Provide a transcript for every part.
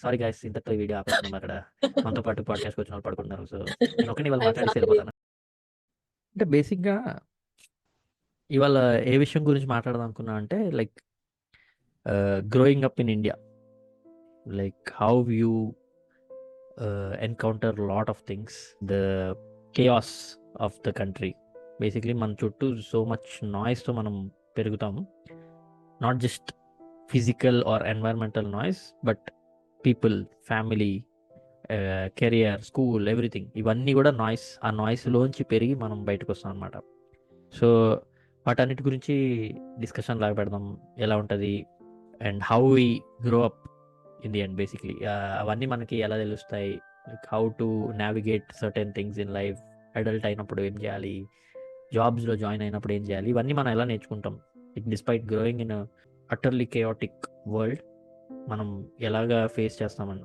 Sorry guys, ఇంతటితో ఈ video ఆపేస్తున్నాం. అక్కడ మనతో పాటు పాడ్కాస్ట్కి వచ్చిన వాళ్ళు పడుకుంటున్నారు. సో నేను ఒకరిని ఇవాళ I'm మాట్లాడేసి sorry. వెళ్ళిపోతాను. అంటే బేసిక్గా ఇవాళ ఏ విషయం గురించి మాట్లాడదాం అనుకున్నా అంటే like growing up in India, like how you encounter lot of things, the chaos of the country. Basically మన చుట్టూ సో మచ్ నాయిస్తో మనం పెరుగుతాము. Not just physical or environmental noise, but people, family, career, school, everything, ఇవన్నీ కూడా noise. ఆ నాయిస్లోంచి పెరిగి మనం బయటకు వస్తాం అనమాట. సో వాటన్నిటి గురించి డిస్కషన్ లాగా పెడదాం. ఎలా ఉంటుంది and how we grow up in the end. Basically అవన్నీ మనకి ఎలా తెలుస్తాయి, like how to navigate certain things in life. Adult అయినప్పుడు ఏం చేయాలి, జాబ్స్లో జాయిన్ అయినప్పుడు ఏం చేయాలి, ఇవన్నీ మనం ఎలా నేర్చుకుంటాం. It despite growing in utterly chaotic world మనం ఎలాగా ఫేస్ చేస్తామని.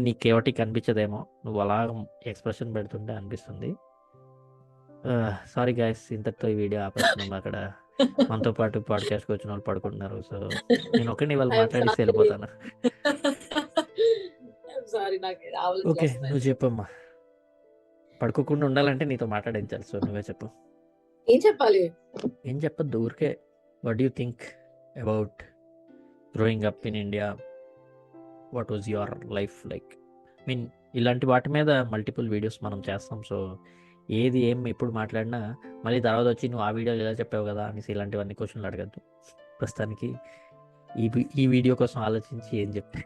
నీకు కేయాటిక్ అనిపించదేమో, నువ్వు అలా ఎక్స్ప్రెషన్ పెడుతుంటే అనిపిస్తుంది. సారీ గైస్, ఇంతటితో ఈ వీడియో ఆపేస్తున్నాం. అక్కడ మనతో పాటు పాడ్కాస్ట్కి వచ్చిన వాళ్ళు పడుకుంటున్నారు. సో నేను ఒకరిని ఇవాళ I'm మాట్లాడేసి sorry. వెళ్ళిపోతాను. I'm sorry. నాకు ఆవులింతలు ఓకే, వస్తున్నాయి. నువ్వు చెప్పమ్మా. పడుకోకుండా ఉండాలంటే నీతో మాట్లాడించాలి. సో నువ్వే చెప్పు. ఏం చెప్పాలి? ఏం చెప్పద్దు, ఊరికే what you think about growing up in India, what was your life like. Mean ఇలాంటి వాటి మీద మల్టిపుల్ వీడియోస్ మనం చేస్తాం. సో ఏది ఏం ఎప్పుడు మాట్లాడినా మళ్ళీ తర్వాత వచ్చి నువ్వు ఆ వీడియోలో ఎలా చెప్పావు కదా అనేసి ఇలాంటివన్నీ క్వశ్చన్లు అడగద్దు. ప్రస్తుతానికి ఈ వీడియో కోసం ఆలోచించి ఏం చెప్తే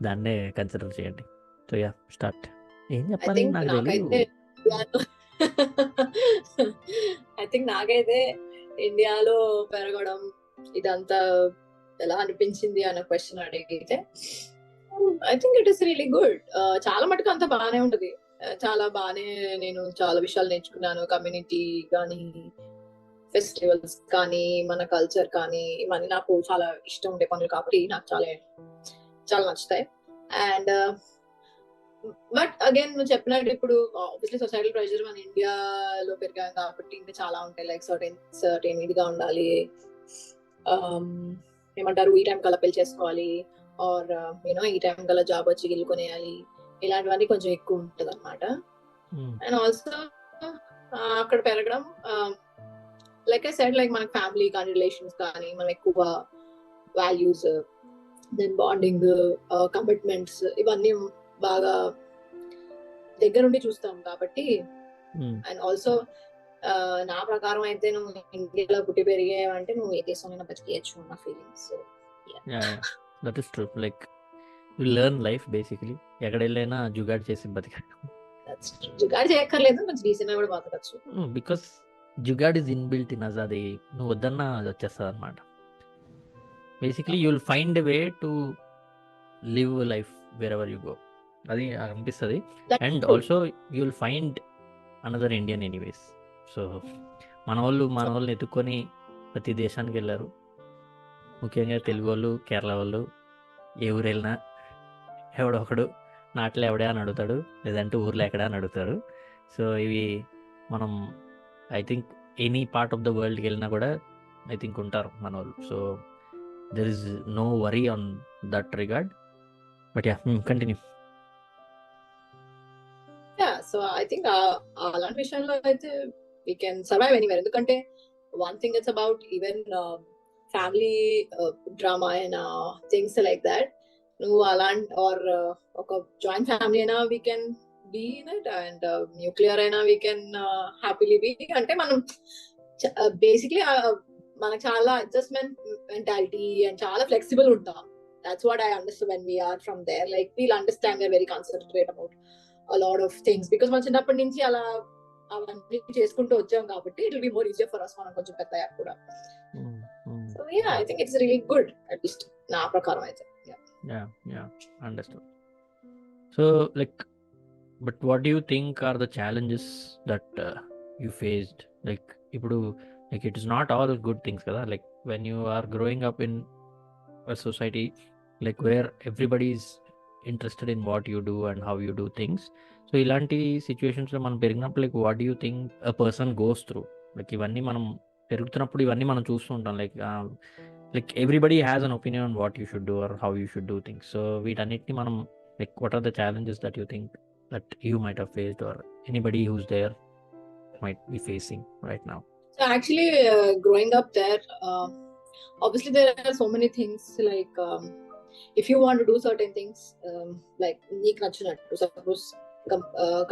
దాన్నే కన్సిడర్ చేయండి. So yeah, start. ఏం ఐ చెప్పాలి థింక్ నాకు నాకైతే తెలియదు. నాకైతే ఇండియాలో పెరగడం ఇదంతా ఎలా అనిపించింది అన్న క్వశ్చన్ అడిగితే I think it is really good. చాలా మటుకు అంతా బాగానే ఉంటది. చాలా బాగానే నేను చాలా విషయాలు నేర్చుకున్నాను. కమ్యూనిటీ కానీ, ఫెస్టివల్స్ కానీ, మన కల్చర్ కానీ, ఇవన్నీ నాకు చాలా ఇష్టం ఉండే పనులు కాబట్టి నాకు చాలా చాలా నచ్చుతాయి. అండ్ బట్ అగైన్ నువ్వు చెప్పినట్టు ఇప్పుడు ఆబ్వియస్లీ సొసైటల్ ప్రెషర్ మన ఇండియాలో పెరిగాం కాబట్టి ఇంకా చాలా ఉంటాయి. లైక్ సర్టెన్ ఇదిగా ఉండాలి, ఏమంటారు, ఈ టైం కల్లా పెళ్లి చేసుకోవాలి, ఆర్ యూనో ఈ టైం కల్లా జాబ్ వచ్చి ఇల్లు కొనేయాలి, ఇలాంటివన్నీ కొంచెం ఎక్కువ ఉంటుంది అనమాట. అండ్ ఆల్సో అక్కడ పెరగడం లైక్ ఐ సెడ్, లైక్ మన ఫ్యామిలీ కానీ, రిలేషన్స్ కానీ, మనం ఎక్కువ వాల్యూస్, దెన్ బాండింగ్, కమిట్మెంట్స్, ఇవన్నీ బాగా దగ్గరుండి చూస్తాం కాబట్టి. అండ్ ఆల్సో నా ప్రకారం అయితే నువ్వు ఇండియాలో పుట్టి పెరిగావంటే నువ్వు ఏ దేశంలో బతికేయచ్చు నా feelings. That is true. Like you learn life basically. ఎక్కడ వెళ్ళైనా జుగాడ్ చేసి బతికాడు. జుగాడ్ చేయక్కర్లేదు, కొంచెం డీసెంట్ కూడా బతకచ్చు. Because jugaad is inbuilt in us. అది నువ్వు వద్దన్నా అది వచ్చేస్తుంది అనమాట. Basically you will find a way to live life wherever you go. అది అనిపిస్తుంది. And also you will find another Indian anyways. So మన వాళ్ళని ఎత్తుక్కొని ప్రతి దేశానికి వెళ్ళారు. ముఖ్యంగా తెలుగు వాళ్ళు, కేరళ వాళ్ళు. ఏ ఊరు వెళ్ళినా ఎవడో ఒకడు నాట్లో ఎవడే అని అడుగుతాడు, లేదంటే ఊర్లో ఎక్కడా అని అడుగుతాడు. సో ఇవి మనం I think any part of the వరల్డ్కి వెళ్ళినా కూడా ఐ థింక్ ఉంటారు మన వాళ్ళు. So there is no worry on that regard. But yeah, continue. So I think అలాంటి విషయంలో అయితే వీ కెన్ సర్వైవ్ ఎనీవేర్. ఎందుకంటే one thing it's about even family drama అయినా థింగ్స్ లైక్ దాట్. నువ్వు అలాంటి ఆర్ ఒక జాయింట్ ఫ్యామిలీ అయినా we can be in it, and nuclear అయినా వీ కెన్ హ్యాపీలీ బీ. అంటే మనం బేసిక్లీ మనకు చాలా అడ్జస్ట్మెంట్ మెంటాలిటీ అండ్ చాలా ఫ్లెక్సిబుల్ ఉంటాం. That's what I understood when we are from there. Like we'll understand, we're very concentrate about a lot of things because మన చిన్నప్పటి నుంచి అలా అవన్నీ చేసుకుంటూ వచ్చాం కాబట్టి it will be more easier for us మనం కొంచెం పెద్ద అయ్యాక కూడా. So yeah, I think it's really good, at least నా ప్రకారం అయితే. Yeah, understood. So like, but what do you think are the challenges that you faced? Like ఇప్పుడు like it is not all good things కదా. Like when you are growing up in a society like where everybody is interested in what you do and how you do things. So ఇలాంటి సిచ్యువేషన్స్లో మనం పెరిగినప్పుడు like what you think a person goes through. Like ఇవన్నీ మనం పెరుగుతున్నప్పుడు ఇవన్నీ మనం చూస్తూ ఉంటాం. Like like everybody has an opinion on what you should do or how you should do things. So వీటన్నిటిని మనం like what are the challenges that you think that you might have faced or anybody who's there might be facing right now? So actually, growing up there, obviously there are so many things like if you want to do certain things, like neek nachinattu, suppose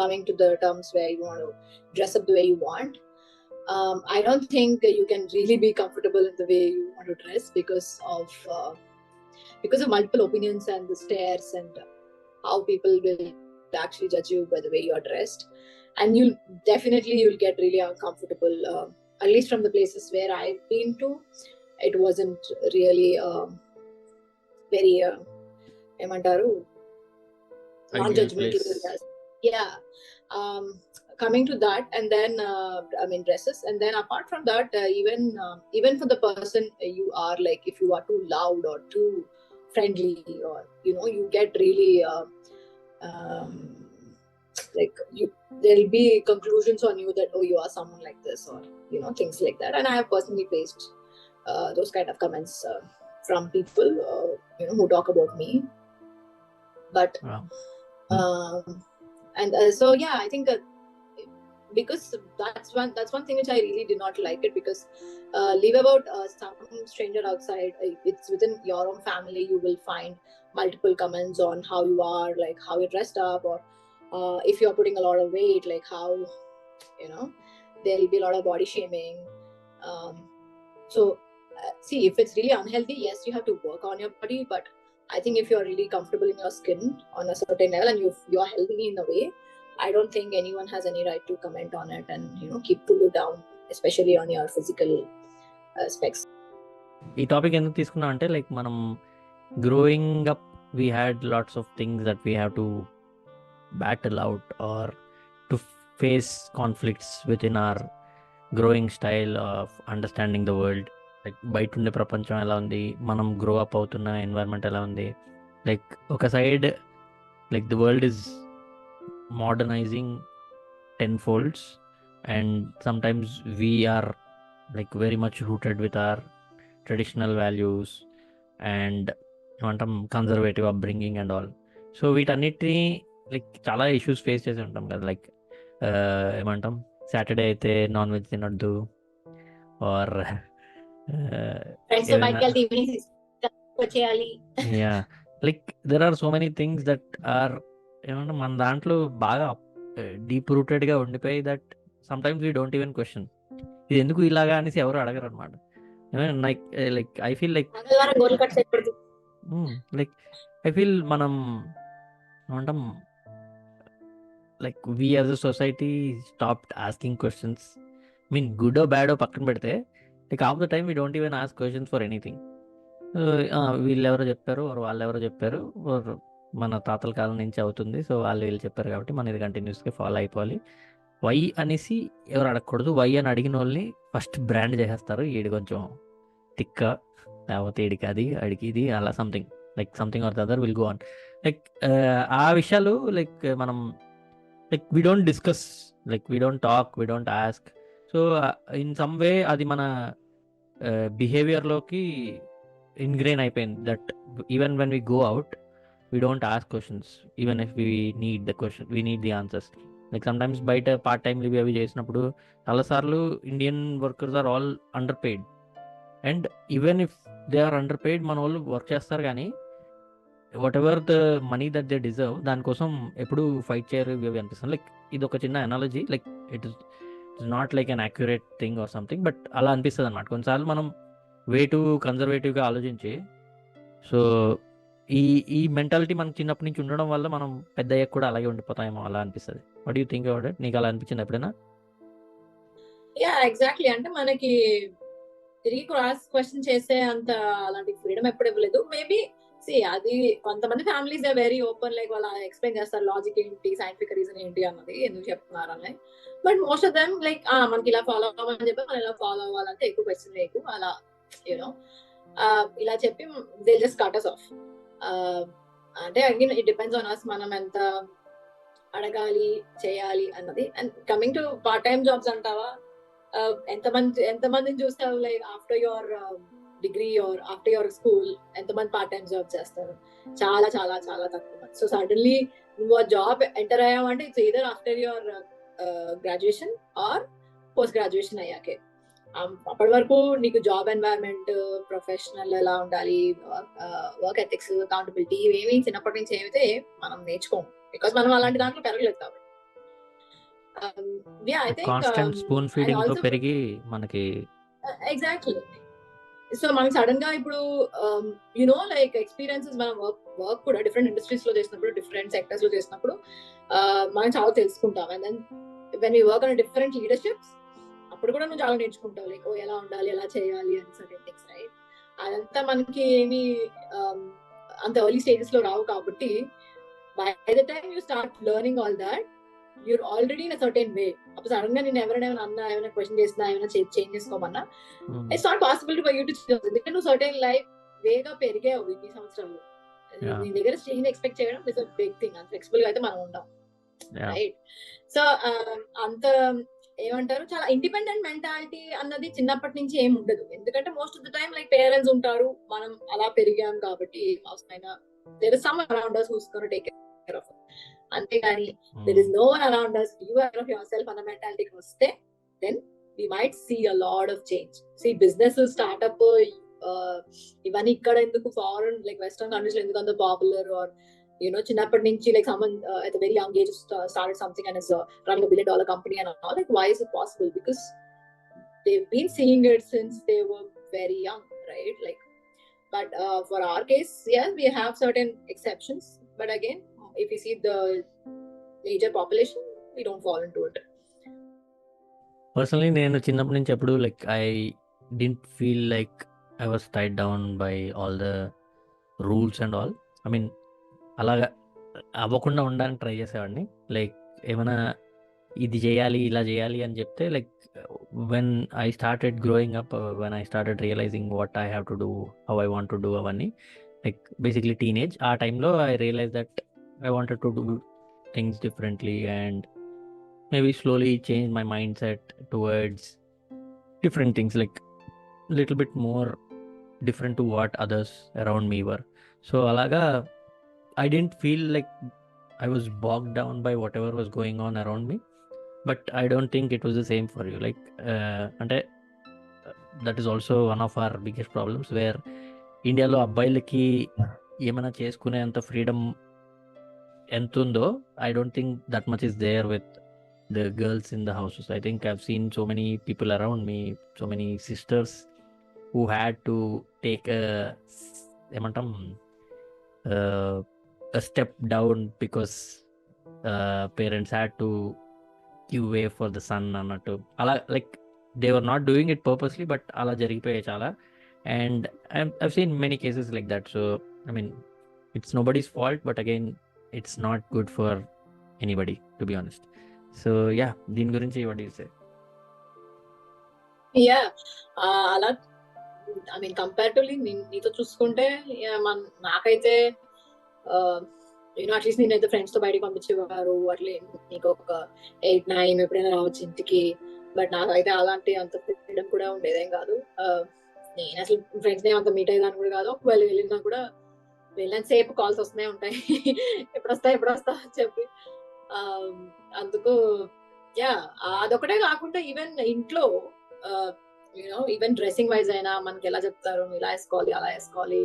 coming to the terms where you want to dress up the way you want. I don't think you can really be comfortable in the way you want to dress because of multiple opinions and the stares and how people will actually judge you by the way you are dressed, and you'll get really uncomfortable. At least from the places where I've been to, it wasn't really very emantaru non-judgmental. Yeah. Coming to that, and then dresses, and then apart from that, even for the person you are, like if you are too loud or too friendly, or you get really like there'll be conclusions on you that, oh, you are someone like this, or things like that. And I have personally faced those kind of comments from people who talk about me. But Wow. and so yeah, I think because that's one thing which I really did not like it, because leave about some stranger outside, it's within your own family, you will find multiple comments on how you are, like how you're dressed up, or if you're putting a lot of weight, like how there'll be a lot of body shaming. So see, if it's really unhealthy, yes, you have to work on your body, but I think if you're really comfortable in your skin on a certain level and you're healthy in a way, I don't think anyone has any right to comment on it and keep pull you down, especially on your physical aspects. ఈ topic ఎందుకు తీసుకున్నా అంటే like మనం growing up we had lots of things that we have to battle out or to face conflicts with in our growing style of understanding the world. Like బయట ఉండే ప్రపంచం ఎలా ఉంది, మనం గ్రో అప్ అవుతున్న ఎన్వైరన్మెంట్ ఎలా ఉంది. లైక్ ఒక side like the world is modernising tenfolds, and sometimes we are like very much rooted with our traditional values and ఏమంటాం conservative upbringing and all. So వీటన్నిటిని లైక్ చాలా ఇష్యూస్ ఫేస్ చేసి ఉంటాం కదా. లైక్ ఏమంటాం సాటర్డే అయితే non veg తినొద్దు, or yeah like there are so many things that are ఏమంటాం మన దాంట్లో బాగా డీప్ రూటెడ్గా ఉండిపోయి that sometimes we don't even question ఇది ఎందుకు ఇలాగా అనేసి ఎవరు అడగరు అనమాట. లైక్ ఐ ఫీల్ లైక్ మనం ఏమంటాం like we as a society stopped asking questions. Mean good ఓ బ్యాడ్ ఓ పక్కన పెడితే like of the time we don't even ask questions for anything. వీళ్ళు ఎవరో చెప్పారు, వాళ్ళు ఎవరో చెప్పారు, మన తాతల కాలం నుంచి అవుతుంది, సో వాళ్ళు వీళ్ళు చెప్పారు కాబట్టి మనం ఇది కంటిన్యూస్గా ఫాలో అయిపోవాలి. వై అనేసి ఎవరు అడగకూడదు. వై అని అడిగిన వాళ్ళని ఫస్ట్ బ్రాండ్ చేసేస్తారు, ఈడు కొంచెం తిక్క, లేకపోతే ఈడికి అది అడిగి ఇది అలా something or the other will go on. Like ఆ విషయాలు లైక్ మనం like we don't discuss, like we don't talk, we don't ask. So in some way అది మన బిహేవియర్లోకి ఇన్గ్రెయిన్ అయిపోయింది that even when we go out we don't ask questions even if we need the question, we need the answers. Like sometimes బయట part time live అవి చేసినప్పుడు చాలాసార్లు Indian workers are all under paid, and even if they are under paid మన వాళ్ళు work చేస్తారు, కానీ what ever the money that they deserve దానికోసం ఎప్పుడు ఫైట్ చేయరు ఇవి అనిపిస్తుంది. లైక్ ఇది ఒక చిన్న analogy, like it is not like an accurate thing or something, but అలా అనిపిస్తుంది అనమాట. కొన్నిసార్లు మనం వే టు కన్జర్వేటివ్గా ఆలోచించి, సో ఈ మెంటాలిటీ మనకు చిన్నప్పటి నుంచి ఉండడం వల్ల మనం పెద్ద అయ్యాక కూడా అలాగే ఉండిపోతామేమో అలా అనిపిస్తుంది. What you think about it? నీకు అలా అనిపించింది ఎప్పుడైనా? Yeah exactly. అంటే మనకి తిరిగి క్రాస్ క్వశ్చన్ చేసే అంత అలాంటి ఫ్రీడమ్ ఎప్పుడు ఇవ్వలేదు. మేబీ అది కొంతమంది families they very open, like వాళ్ళు ఎక్స్ప్లెయిన్ చేస్తారు లాజిక్ ఏంటి, సైంటిఫిక్ రీజన్ ఏంటి అన్నది, ఎందుకు చెప్తున్నారు అని. But most of them like మనకి ఇలా ఫాలో అవ్వాలని చెప్పి మనం ఇలా ఫాలో అవ్వాలంటే ఎక్కువ క్వశ్చన్ లేకు అలా ఇలా చెప్పి they just cut us off. అంటే again it depends on us, మనం ఎంత అడగాలి చేయాలి అన్నది. And coming to part time jobs అంటావా, ఎంతమందిని చూస్తావు like after your degree or after your school ఎంతమంది పార్ట్ టైం జాబ్ చేస్తారు? చాలా చాలా చాలా తక్కువ. సో సడన్లీ నువ్వు ఆ జాబ్ ఎంటర్ అయ్యావంటే it's either after your graduation or post graduation అయ్యాకే. అప్పటి వరకు నీకు జాబ్ ఎన్వైరన్మెంట్, ప్రొఫెషనల్ ఎలా ఉండాలి, వర్క్ ఎథిక్స్, అకౌంటబిలిటీ ఇవేమి చిన్నప్పటి నుంచి ఏమైతే మనం నేర్చుకోము, బికాస్ మనం అలాంటి దాంట్లో పెరగలేదు కాబట్టి. కాన్స్టెంట్ స్పూన్ ఫీడింగ్ తో పెరిగి మనకి ఎగ్జాక్ట్లీ. సో మనకి సడన్ గా ఇప్పుడు లైక్ ఎక్స్పీరియన్సెస్, మనం వర్క్ కూడా డిఫరెంట్ ఇండస్ట్రీస్ లో చేసినప్పుడు, డిఫరెంట్ సెక్టర్స్ లో చేసినప్పుడు మనం చాలా తెలుసుకుంటాం. And then when you work on different leaderships, అప్పుడు కూడా నువ్వు చాలా నేర్చుకుంటావు, లైక్ ఎలా ఉండాలి, ఎలా చేయాలి అని సర్టెన్ థింగ్స్, రైట్? అదంతా మనకి ఏమి అంత ఎర్లీ స్టేజెస్ లో రావు కాబట్టి by the time you start learning all that, you're already in a certain way. అప్పుడు సడన్ గా నేను ఎవరైనా అన్నా, ఏమైనా క్వశ్చన్ చేసినా, ఏమైనా చేంజ్ చేసుకోమన్నా, it's not possible for you to change. ఎందుకంటే నువ్వు సర్టెన్ లైఫ్ వేగా పెరిగావు ఇన్ని సంవత్సరాలు. నీ దగ్గర చేంజ్ ఎక్స్పెక్ట్ చేయడం ఇస్ అ బిగ్ థింగ్. అంత ఫ్లెక్సిబుల్ గా అయితే మనం ఉండం, రైట్? సో అంత ఏమంటారు, చాలా ఇండిపెండెంట్ మెంటాలిటీ అన్నది చిన్నప్పటి నుంచి ఏమి ఉండదు. ఎందుకంటే most of the time like parents ఉంటారు, మనం అలా పెరిగాం కాబట్టి అవసరమైన there is some around us who's going to take care of us. అంతేగాని there is no one around us, you are of yourself అన్న మెంటాలిటీకి వస్తే then we might see a lot of change. See, business startup ఇవన్నీ ఇక్కడ ఎందుకు, foreign like western countries లో ఎందుకు అంత popular, are చిన్నప్పటి నుంచి like someone at a very young age started something and is running $1 billion company and all, like why is it possible? Because they've been seeing it since they were very young, right? Like, but for our case, yes, we have certain exceptions, but again, if you see the major population, we don't fall into it. Personally నేను చిన్నప్పటి నుంచి ఎప్పుడు like I didn't feel like I was tied down by all the rules and all. I mean అలాగా అవ్వకుండా ఉండడానికి try చేసేవాడిని. Like ఏమైనా ఇది చేయాలి, ఇలా చేయాలి అని చెప్తే, like when I started growing up, when I started realizing what I have to do, how I want to do అవన్నీ, లైక్ బేసిక్లీ టీనేజ్ ఆ టైంలో I realize that I wanted to do things differently and maybe slowly change my mindset towards different things, like little bit more different to what others around me were. So alaga I didn't feel like I was bogged down by whatever was going on around me, but I don't think it was the same for you. Like ante that is also one of our biggest problems, where India lo abbayilaki ఏమైనా చేసుకునే అంత freedom ఎంత ఉందో, I don't think that much is there with the girls in the houses. I think I've seen so many people around me, so many sisters who had to take ఏమంటాం a step down because parents had to give way for the son అన్నట్టు. అలా like they were not doing it purposely, but అలా జరిగిపోయాయి చాలా. And I've seen many cases like that. So I mean, it's nobody's fault, but again, it's not good for anybody, to be honest. So yeah, దీని గురించి what do you say? Yeah, అలా I mean comparatively నీతో చూసుకుంటే నాకైతే at least నేనైతే friends తో బయటకు పంపించేవారు, అట్లే నీకు ఒక 8-9 ఎప్పుడైనా రావచ్చు ఇంటికి. బట్ నాకైతే అలాంటి అంత ఫ్రీడమ్ కూడా ఉండేదేం కాదు. నేను అసలు ఫ్రెండ్స్ నే అంత మీట్ అయ్యేదాన్ని కూడా కాదు. ఒకవేళ వెళ్ళినా కూడా వెళ్ళిన సేపు కాల్స్ వస్తూనే ఉంటాయి, ఎప్పుడు వస్తా అని చెప్పి. అందుకు యా, అదొకటే కాకుండా ఈవెన్ ఇంట్లో ఈవెన్ డ్రెస్సింగ్ వైజ్ అయినా మనకి ఎలా చెప్తారు, ఇలా వేసుకోవాలి, అలా వేసుకోవాలి.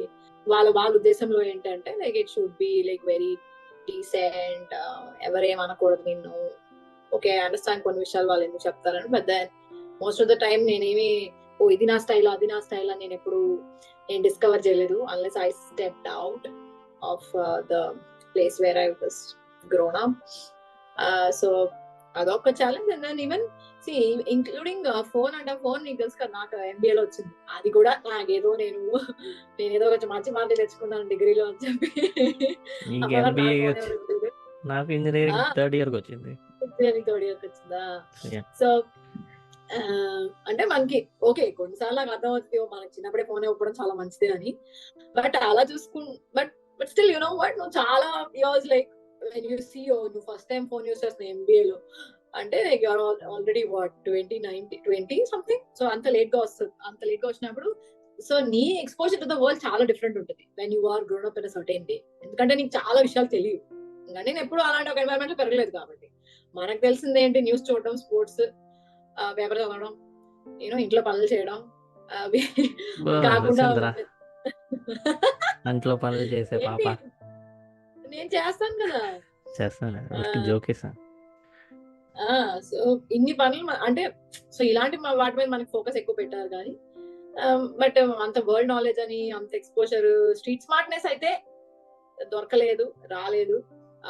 వాళ్ళ ఉద్దేశంలో ఏంటంటే like it should be like very decent, ఎవరేమనకూడదు నిన్ను. ఓకే, అండర్స్టాండ్ కొన్ని విషయాలు వాళ్ళు ఎందుకు చెప్తారని. But then most of the time నేనేమి ఇది నా స్టైల్, అది నా స్టైల్ అని నేను డిస్కవర్ చేయలేదు, unless I stepped out of the place where I was grown up. So అదొక challenge. And then even including phone నీకు తెలుసు కదా, నాకు MBA లో వచ్చింది. అది కూడా నాకేదో నేనేదో కొంచెం మంచి మార్కులు తెచ్చుకున్నాను డిగ్రీలో అని చెప్పి. నాకు ఇంజనీరింగ్ థర్డ్ ఇయర్ వచ్చిందా? సో అంటే మనకి ఓకే, కొన్నిసార్లు నాకు అర్థం అవుతుంది మనకి చిన్నప్పుడే ఫోన్ ఇవ్వడం చాలా మంచిది అని. బట్ అలా but still you know what, నువ్వు చాలా years like when you see నువ్వు ఫస్ట్ టైం ఫోన్ యూస్ చేస్తున్న MBA లో అంటే you are already what 20 something. So అంత లేట్ గా వస్తుంది. అంత లేట్ గా వచ్చినప్పుడు సో నీ ఎక్స్పోజర్ టు ద వరల్డ్ చాలా డిఫరెంట్ ఉంటుంది when you are grown up in certain day. ఎందుకంటే నీకు చాలా విషయాలు తెలియవు. ఇంకా నేను ఎప్పుడు అలాంటి ఒక ఎన్వైరన్మెంట్ లో పెరగలేదు కాబట్టి మనకు తెలిసింది ఏంటి, న్యూస్ చూడడం, స్పోర్ట్స్, పేపర్ చదవడం, ఇంట్లో పనులు చేయడం, కాకుండా ఇంట్లో పనులు చేసే పాప నేను చేస్తాను కదా, చేస్తాను జోకేసా. సో ఇన్ని పనులు అంటే సో ఇలాంటి వాటి మీద మనకి ఫోకస్ ఎక్కువ పెట్టారు కానీ బట్ అంత వరల్డ్ నాలెడ్జ్ అని అంత ఎక్స్పోజర్, స్ట్రీట్ స్మార్ట్నెస్ అయితే దొరకలేదు, రాలేదు.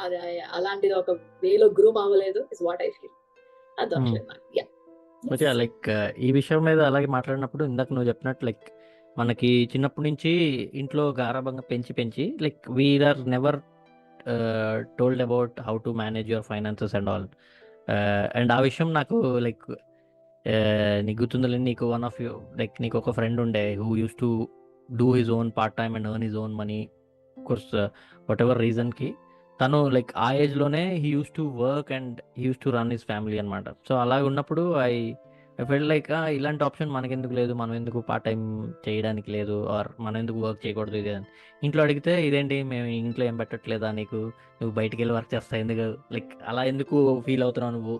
అది అలాంటిది ఒక వేలో గ్రూమ్ అవ్వలేదు ఇస్ వాట్ ఐ ఫీల్. అది దొరకలేదు నాకు. ఓకే, లైక్ ఈ విషయం మీద అలాగే మాట్లాడినప్పుడు ఇందాక నువ్వు చెప్పినట్టు లైక్ మనకి చిన్నప్పటి నుంచి ఇంట్లో గారాబంగా పెంచి like we are never told about how to manage your finances and all. And ఆ విషయం నాకు లైక్ నీకు గుర్తుందిలే, నీకు వన్ ఆఫ్ యూ లైక్ నీకు ఒక ఫ్రెండ్ ఉండే who uses to do his own part time and earn his own money course whatever రీజన్కి తను లైక్ ఆ ఏజ్లోనే he uses to work and he uses to run his family అనమాట. So అలాగ ఉన్నప్పుడు ఐ ఫెల్ట్ లైక్ ఇలాంటి option మనకెందుకు లేదు, మనం ఎందుకు పార్ట్ టైం చేయడానికి లేదు, ఆర్ మనం ఎందుకు వర్క్ చేయకూడదు ఇది అని ఇంట్లో అడిగితే ఇదేంటి మేము ఇంట్లో ఏం పెట్టట్లేదా నీకు, నువ్వు బయటికి వెళ్ళి వర్క్ చేస్తావు ఎందుకు, లైక్ అలా ఎందుకు ఫీల్ అవుతున్నావు నువ్వు,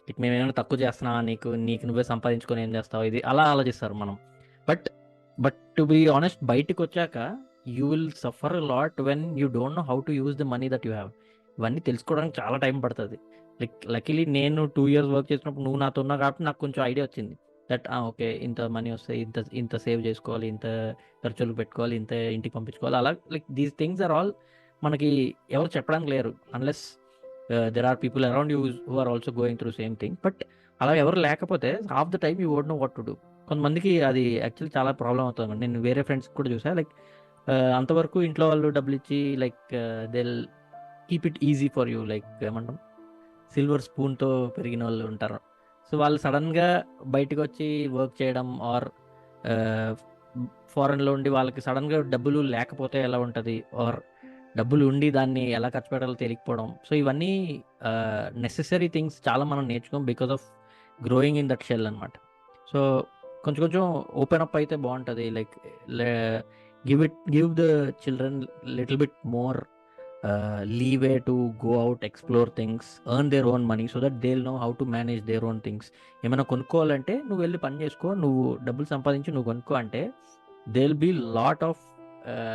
లైక్ మేమేమైనా తక్కువ చేస్తున్నావా, నీకు నువ్వే సంపాదించుకొని ఏం చేస్తావు, ఇది అలా ఆలోచిస్తారు మనం. బట్ టు బీ ఆనెస్ట్ బయటకు వచ్చాక you will suffer lot when you don't know how to use the money that you have. ఇవన్నీ తెలుసుకోవడానికి చాలా టైం పడుతుంది. లైక్ లక్కీలీ నేను 2 years వర్క్ చేసినప్పుడు నువ్వు నాతో ఉన్నావు కాబట్టి నాకు కొంచెం ఐడియా వచ్చింది దట్ ఓకే ఇంత మనీ వస్తే ఇంత సేవ్ చేసుకోవాలి, ఇంత ఖర్చులు పెట్టుకోవాలి, ఇంత ఇంటికి పంపించుకోవాలి, అలా like these things are all మనకి ఎవరు చెప్పడానికి లేరు unless there are people around you who are also going through same thing. But అలా ఎవరు లేకపోతే half the time you won't know what to do. కొంతమందికి అది యాక్చువల్లీ చాలా ప్రాబ్లం అవుతుంది. నేను వేరే ఫ్రెండ్స్ కూడా చూసా లైక్ అంతవరకు ఇంట్లో వాళ్ళు డబ్బులు ఇచ్చి like they keep it easy for you, like ఏమంటాం సిల్వర్ స్పూన్తో పెరిగిన వాళ్ళు ఉంటారు. సో వాళ్ళు సడన్గా బయటకు వచ్చి వర్క్ చేయడం ఆర్ ఫారెన్లో ఉండి వాళ్ళకి సడన్గా డబ్బులు లేకపోతే ఎలా ఉంటుంది, ఆర్ డబ్బులు ఉండి దాన్ని ఎలా ఖర్చు పెట్టాలో తెలియకపోవడం. సో ఇవన్నీ నెసెసరీ థింగ్స్ చాలా మనం నేర్చుకోం because of growing in that shell అనమాట. సో కొంచెం ఓపెన్ అప్ అయితే బాగుంటుంది. Like give the children little bit more leeway to go out, explore things, earn their own money so that they'll know how to manage their own things. ఏమైనా కొనుక్కోవాలంటే నువ్వు వెళ్ళి పని చేసుకో, నువ్వు డబ్బులు సంపాదించి నువ్వు కొనుక్కో అంటే they will be lot of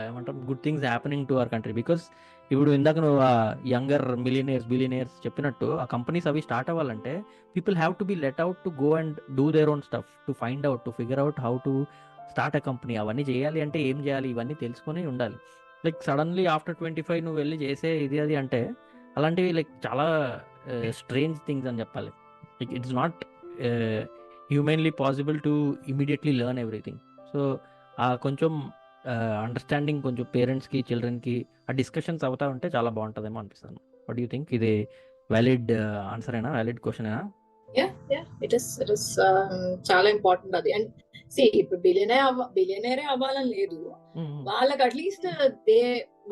ఏమంటాం good things happening to our country. Because ఇప్పుడు ఇందాక నువ్వు ఆ యంగర్ బిలియనీర్స్ చెప్పినట్టు ఆ కంపెనీస్ అవి స్టార్ట్ అవ్వాలంటే people have to be let out to go and do their own stuff, to find out, to figure out how to start a company. అవన్నీ చేయాలి అంటే ఏం చేయాలి ఇవన్నీ తెలుసుకొని ఉండాలి. లైక్ సడన్లీ ఆఫ్టర్ 25 నువ్వు వెళ్ళి చేసే ఇది అంటే అలాంటివి లైక్ చాలా స్ట్రేంజ్ థింగ్స్ అని చెప్పాలి. Like it's not humanly possible to immediately learn everything. So ఆ కొంచెం అండర్స్టాండింగ్ కొంచెం పేరెంట్స్కి చిల్డ్రన్కి ఆ డిస్కషన్స్ అవుతా ఉంటే చాలా బాగుంటుందేమో అనిపిస్తుంది. What you think? ఇది వ్యాలిడ్ ఆన్సర్ అయినా, వ్యాలిడ్ క్వశ్చన్ అయినా? ఇట్ ఇస్ చాలా ఇంపార్టెంట్ అది. అండ్ సి ఇప్పుడు బిలియనరే అవ్వాలని లేదు, వాళ్ళకి అట్లీస్ట్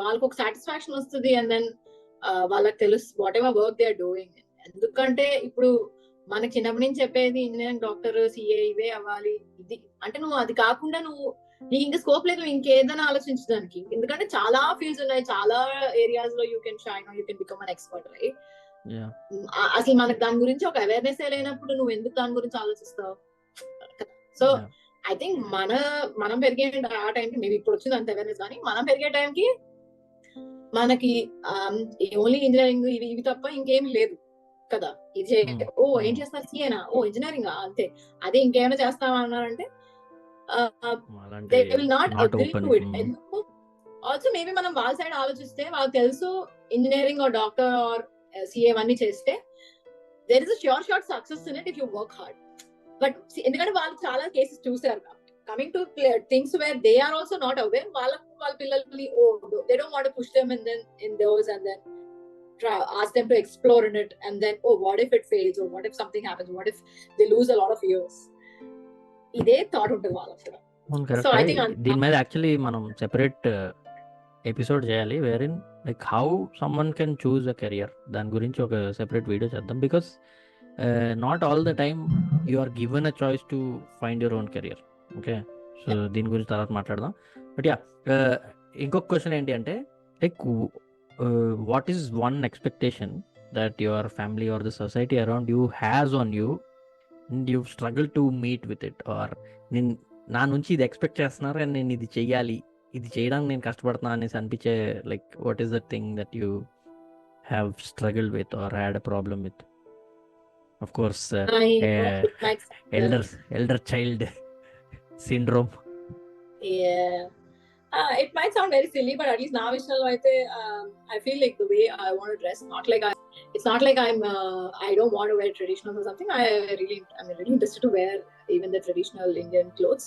వాళ్ళకి ఒక సాటిస్ఫాక్షన్ వస్తుంది. అండ్ దెన్ వాళ్ళకి తెలుసు what ever work they are doing. ఎందుకంటే ఇప్పుడు మనకి చిన్నప్పటి నుంచి చెప్పేది ఇంజనీరింగ్, డాక్టర్, సిఏ ఇవే అవ్వాలి. ఇది అంటే నువ్వు అది కాకుండా నీకు ఇంకా స్కోప్ లేదు ఇంకేదైనా ఆలోచించడానికి. ఎందుకంటే చాలా ఫీల్డ్స్ ఉన్నాయి, చాలా ఏరియాస్ లో you can shine, you can become an expert, right? అసలు మనకు దాని గురించి ఒక అవేర్నెస్ లేనప్పుడు నువ్వు ఎందుకు దాని గురించి ఆలోచిస్తావు? సో ఐ థింక్ మనం పెరిగే ఆ టైంకి మేబీ ఇప్పుడు వచ్చింది అంత అవేర్నెస్, కానీ మనం పెరిగే టైంకి మనకి ఓన్లీ ఇంజనీరింగ్ ఇవి తప్ప ఇంకేం లేదు కదా. ఇది ఏం చేస్తారు, సిఏనా, ఇంజనీరింగ్ అంతే, అదే ఇంకేమైనా చేస్తావా అన్నారంటే they will not agree to it. ఎందుకు? ఆల్సో మేబీ మనం వాళ్ళ సైడ్ ఆలోచిస్తే వాళ్ళకి తెలుసు engineering or doctor or CA అన్ని చేస్తే there is a sure shot success in it if you work hard. But ఎందుకంటే వాళ్ళు చాలా కేసెస్ చూసారు కాబట్టి, coming to things where they are also not aware, వాళ్ళ పిల్లల్ని they don't want to push them in those and then ask them to explore in it, and then what if it fails, or what if something happens, what if they lose a lot of years. ఇదే thought ఉంటుంది వాళ్ళకి. So I think దీని మీద actually మనం separate episode చేయాలి, wherein like how someone can choose a career. దాని గురించి ఒక సెపరేట్ వీడియో చేద్దాం. Because not all the time you are given a choice to find your own career. Okay, so దీని గురించి తర్వాత మాట్లాడదాం. బట్ యా, ఇంకొక క్వశ్చన్ ఏంటి అంటే, like what is one expectation that your family or the society around you has on you and you struggle to meet with it, or నేను నా నుంచి ఇది ఎక్స్పెక్ట్ చేస్తున్నారు అండ్ నేను ఇది చెయ్యాలి, ఇది చేయడానికి నేను కష్టపడుతున్నా అనేసి అనిపించే, like what is the thing that you have struggled with or had a problem with? Of course I know it might sound, elder child syndrome. yeah. It might sound very silly, but at least now I feel like the way I want to dress, it's not like I don't want to wear traditional or something. I'm really interested to wear even the traditional Indian clothes,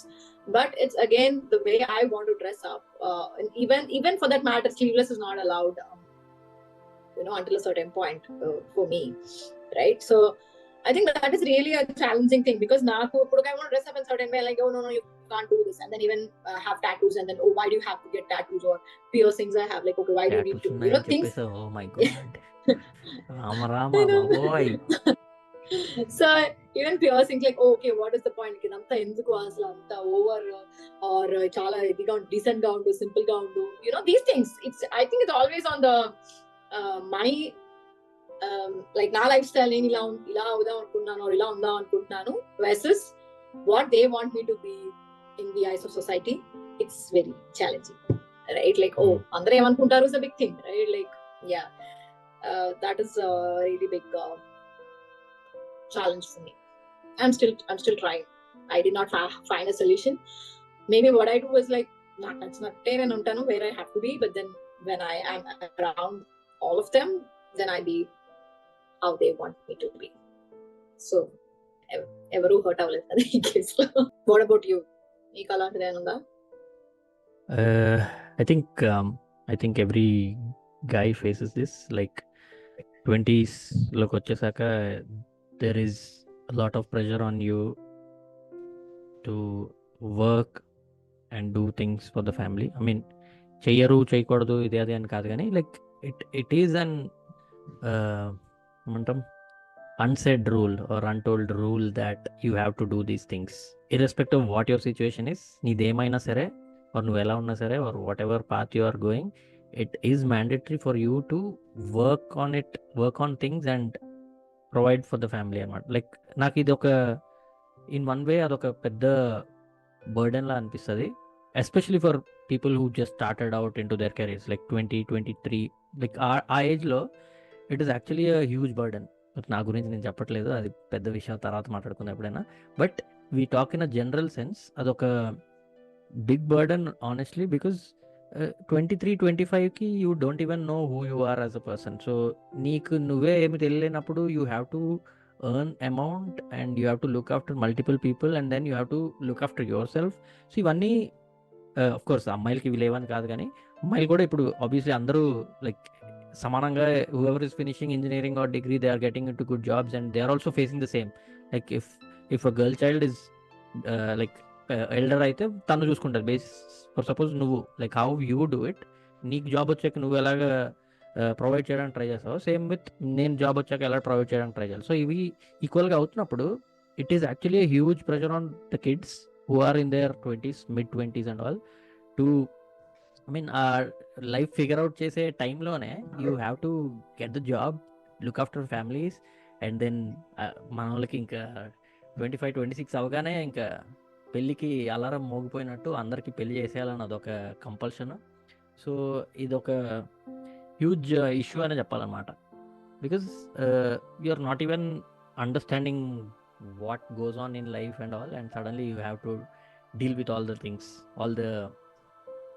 but it's again the way I want to dress up. And even for that matter, sleeveless is not allowed, until a certain point for me, right? So I think that is really a challenging thing, because now I want to dress up in certain way, like, oh no, you can't do this, and then even have tattoos, and then, oh, why do you have to get tattoos or piercings? I have, like, okay, why do you need to, things. Oh my god. Rama I know. boy. So even piercings, like, oh, okay, what is the point? Anta enduku asla anta over, or chala idiga decent ga undu, simple ga undu, these things. I think it's always on the my like నా life style, నేను ఇలా అవుదాం అనుకుంటున్నాను or ఇలా ఉందాం అనుకుంటున్నాను versus what they want me to be in the eyes of society. It's very challenging, right? Like, oh, అందరూ ఏమనుకుంటారు is a big thing, right? Like, yeah, that is a really big challenge for me. I'm still trying. I did not find a solution. Maybe what I do is, like, నాకు నచ్చినట్టే నేను ఉంటాను where I have to be, but then when I am around all of them, then I be how they want me to be. So ఎవరు hurt అవ్వలేదు కదా ఈ కేసులో. What about you? నీకు అలాంటిది ఏమైనా ఉందా? I think every guy faces this. Like 20s లోకి వచ్చేసాక there is a lot of pressure on you to work and do things for the family. I mean, చెయ్యరు చేయకూడదు ఇది అది అని కాదు, కానీ లైక్ ఇట్ ఈస్ అన్ ఏమంటాం, unsaid rule or untold rule that you have to do these things irrespective of what your situation is. నీదేమైనా సరే, or నువ్వు ఎలా ఉన్నా సరే, or whatever path you are going, it is mandatory for you to work on things and provide for the family అన్నమాట. Like నాకు ఇది ఒక in one way అదొక పెద్ద బర్డెన్ లా అనిపిస్తుంది, especially for people who just started out in to their careers like 20-23, like ఆ ఏజ్లో it is actually a huge burden. నా గురించి నేను చెప్పట్లేదు, అది పెద్ద విషయం, తర్వాత మాట్లాడుకుందాం ఎప్పుడైనా. But we talk in a general sense, అదొక బిగ్ బర్డెన్ ఆనెస్ట్లీ, బికాజ్ 23-25కి you don't even know who you are as a person. So నీకు నువ్వే ఏమి తెలియనప్పుడు you have to earn amount and you have to look after multiple people and then you have to look after yourself. So ఇవన్నీ of course అమ్మాయిలకి ఇవి లేవని కాదు, కానీ అమ్మాయిలు కూడా ఇప్పుడు ఆబ్వియస్లీ అందరూ లైక్ సమానంగా whoever is finishing engineering or degree, they are getting into good jobs and they are also facing the same. Like if a girl child is like elder అయితే తను చూసుకుంటారు. బేస్ ఫర్ సపోజ్ నువ్వు like how you do it, నీకు job వచ్చాక నువ్వు ఎలాగ provide చేయడానికి try చేస్తావు, సేమ్ విత్ నేను జాబ్ వచ్చాక ఎలా ప్రొవైడ్ చేయడానికి ట్రై చేయాలి. సో ఇవి ఈక్వల్గా అవుతున్నప్పుడు it is actually a huge pressure on the kids who are in their 20s, mid-20s and all to, I mean, life figure out చేసే టైంలోనే you have to get the job, look after families, and then మన వాళ్ళకి ఇంకా 25-26 అవగానే ఇంకా పెళ్ళికి alarm మోగిపోయినట్టు అందరికీ పెళ్లి చేసేయాలని అదొక కంపల్షన్. సో ఇదొక హ్యూజ్ ఇష్యూ అనే చెప్పాలన్నమాట, because you are not even understanding what goes on in life and all, and suddenly you have to deal with all the things, all the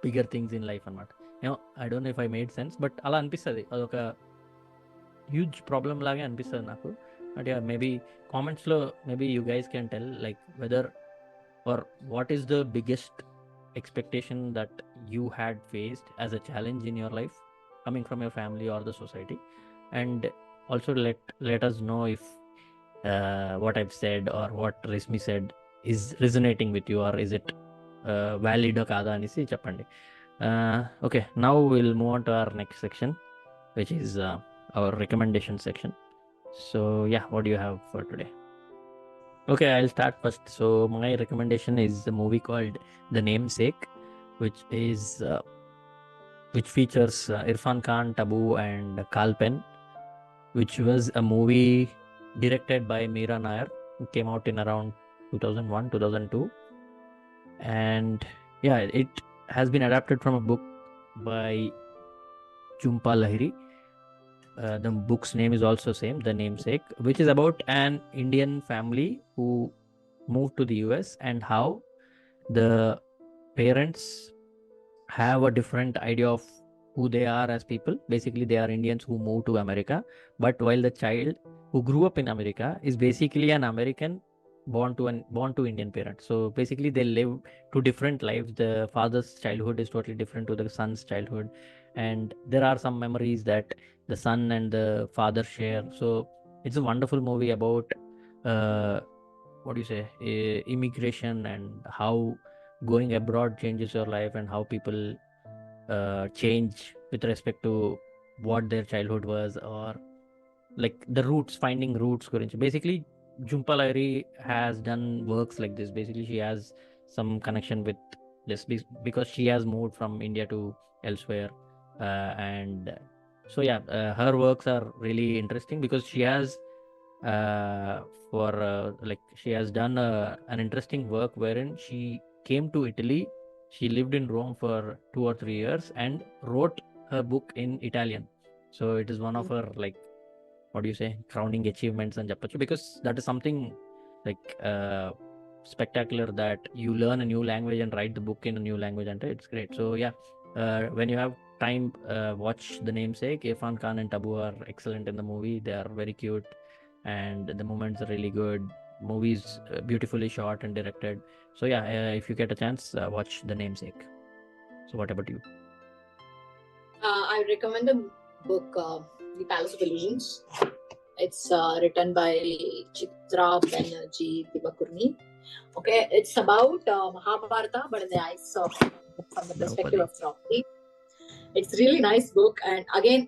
bigger things in life అనమాట. I don't know if I made sense, but అలా అనిపిస్తుంది, అదొక huge problem లాగే అనిపిస్తుంది నాకు. But yeah, maybe కామెంట్స్లో maybe you guys can tell like whether or what is the biggest expectation that you had faced as a challenge in your life coming from your family or the society, and also let us know if what I've said or what Resmi said is resonating with you, or is it valid kada anisi cheppandi. Okay, now we'll move on to our next section, which is our recommendation section. So yeah, what do you have for today? Okay, I'll start first. So my recommendation is a movie called The Namesake, which features Irfan Khan, Tabu, and Kal Penn, which was a movie directed by Meera Nair. It came out in around 2001, 2002, and yeah, it has been adapted from a book by Jhumpa Lahiri. The book's name is also same, The Namesake, which is about an Indian family who moved to the US and how the parents have a different idea of who they are as people. Basically, they are Indians who moved to America, but while the child who grew up in America is basically an American born to Indian parents. So basically, they live two different lives. The father's childhood is totally different to the son's childhood, and there are some memories that the son and the father share. So it's a wonderful movie about what do you say, immigration, and how going abroad changes your life, and how people change with respect to what their childhood was, or like the roots, finding roots gurinchi. Basically, Jhumpa Lahiri has done works like this. Basically, she has some connection with this because she has moved from India to elsewhere, and so yeah, her works are really interesting because she has she has done an interesting work wherein she came to Italy. She lived in Rome for 2 or 3 years and wrote her book in Italian. So it is one of her, like, what do you say, crowning achievements and jappachu, because that is something like spectacular, that you learn a new language and write the book in a new language, and it's great. So yeah, when you have time, watch The Namesake. Irfan Khan and Tabu are excellent in the movie. They are very cute, and the moments are really good. Movies beautifully shot and directed. So yeah, if you get a chance, watch The Namesake. So what about you? I recommend the book The Palace of Illusions. It's written by Chitra Banerjee Divakurni. Okay, it's about Mahabharata, but in the eyes of, from the perspective of Draupadi. It's really nice book, and again,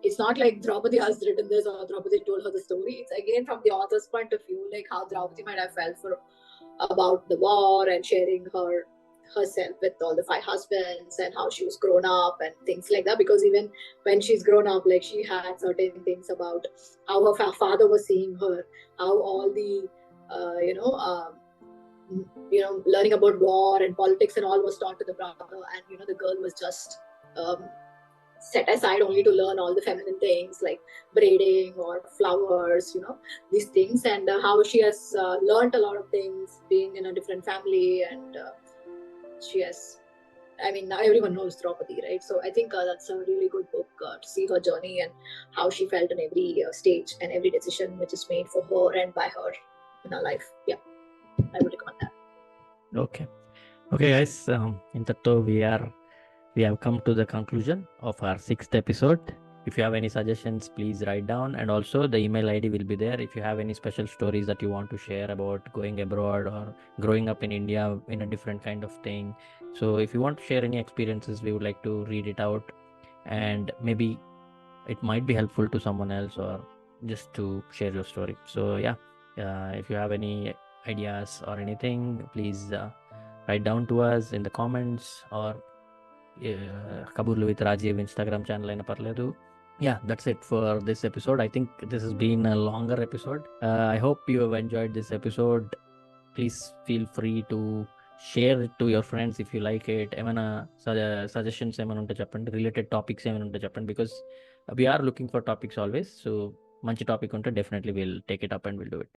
it's not like Draupadi has written this or Draupadi told her the story. It's again from the author's point of view, like how Draupadi might have felt about the war and sharing herself with all the 5 husbands, and how she was grown up and things like that. Because even when she's grown up, like, she had certain things about how her father was seeing her, how all the learning about war and politics and all was taught to the brother, and the girl was just set aside only to learn all the feminine things like braiding or flowers, these things, and how she has learned a lot of things being in a different family, and she has, now everyone knows Draupadi, right? So I think that's a really good book to see her journey and how she felt in every stage and every decision which is made for her and by her in her life. Yeah, I would recommend that. Okay, guys. In Tatto, we have come to the conclusion of our 6th episode. If you have any suggestions, please write down, and also the email ID will be there if you have any special stories that you want to share about going abroad or growing up in India in a different kind of thing. So if you want to share any experiences, we would like to read it out, and maybe it might be helpful to someone else, or just to share your story. So yeah, if you have any ideas or anything, please write down to us in the comments, or Kaburlu with Rajiv Instagram channel అయినా పర్లేదు. Yeah, that's it for this episode. I think this has been a longer episode. I hope you have enjoyed this episode. Please feel free to share it to your friends if you like it. ఏమైనా suggestions ఏమైనా ఉంటే చెప్పండి, related topics ఏమైనా ఉంటే చెప్పండి, because we are looking for topics always. So మంచి topic ఉంటే definitely we'll take it up and we'll do it.